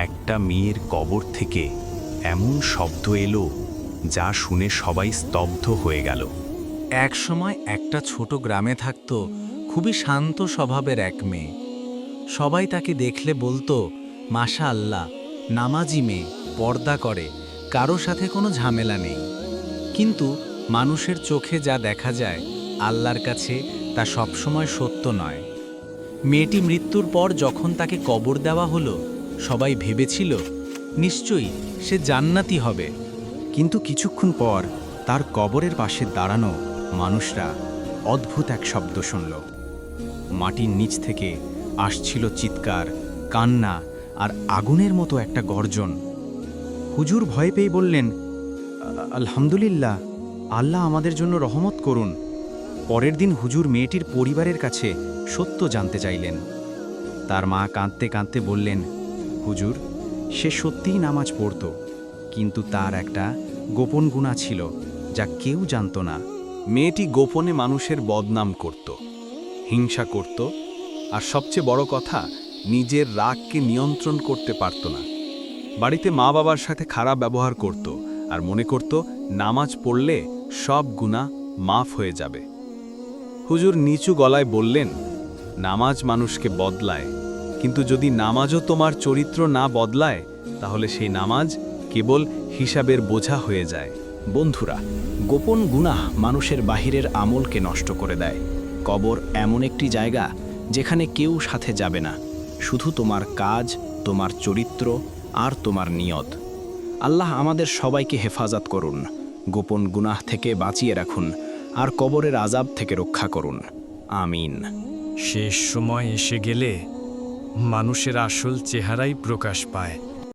একটা মেয়ের কবর থেকে এমন শব্দ এলো যা শুনে সবাই স্তব্ধ হয়ে গেল। এক সময় একটা ছোট গ্রামে থাকত খুবই শান্ত স্বভাবের এক মেয়ে। সবাই তাকে দেখলে বলতো, মাশা আল্লাহ, নামাজি মেয়ে, পর্দা করে, কারো সাথে কোনো ঝামেলা নেই। কিন্তু মানুষের চোখে যা দেখা যায়, আল্লাহর কাছে তা সবসময় সত্য নয়। মেয়েটি মৃত্যুর পর যখন তাকে কবর দেওয়া হলো, সবাই ভেবেছিল নিশ্চয়ই সে জান্নাতি হবে। কিন্তু কিছুক্ষণ পর তার কবরের পাশে দাঁড়ানো মানুষরা অদ্ভুত এক শব্দ শুনল। মাটির নিচ থেকে আসছিল চিৎকার, কান্না আর আগুনের মতো একটা গর্জন। হুজুর ভয় পেয়ে বললেন, আলহামদুলিল্লাহ, আল্লাহ আমাদের জন্য রহমত করুন। পরের দিন হুজুর মেয়েটির পরিবারের কাছে সত্য জানতে চাইলেন। তার মা কাঁদতে কাঁদতে বললেন, হুজুর, সে সত্যিই নামাজ পড়ত, কিন্তু তার একটা গোপন গুনাহ ছিল যা কেউ জানত না। মেয়েটি গোপনে মানুষের বদনাম করত, হিংসা করত, আর সবচেয়ে বড় কথা, নিজের রাগকে নিয়ন্ত্রণ করতে পারত না। বাড়িতে মা বাবার সাথে খারাপ ব্যবহার করত আর মনে করত নামাজ পড়লে সব গুনাহ মাফ হয়ে যাবে। হুজুর নিচু গলায় বললেন, নামাজ মানুষকে বদলায়, কিন্তু যদি নামাজও তোমার চরিত্র না বদলায়, তাহলে সেই নামাজ কেবল হিসাবের বোঝা হয়ে যায়। বন্ধুরা, গোপন গুনাহ মানুষের বাহিরের আমলকে নষ্ট করে দেয়। কবর এমন একটি জায়গা যেখানে কেউ সাথে যাবে না, শুধু তোমার কাজ, তোমার চরিত্র আর তোমার নিয়ত। আল্লাহ আমাদের সবাইকে হেফাজত করুন, গোপন গুনাহ থেকে বাঁচিয়ে রাখুন আর কবরের আযাব থেকে রক্ষা করুন। আমিন। শেষ সময় এসে গেলে মানুষের আসল চেহারাই প্রকাশ পায়।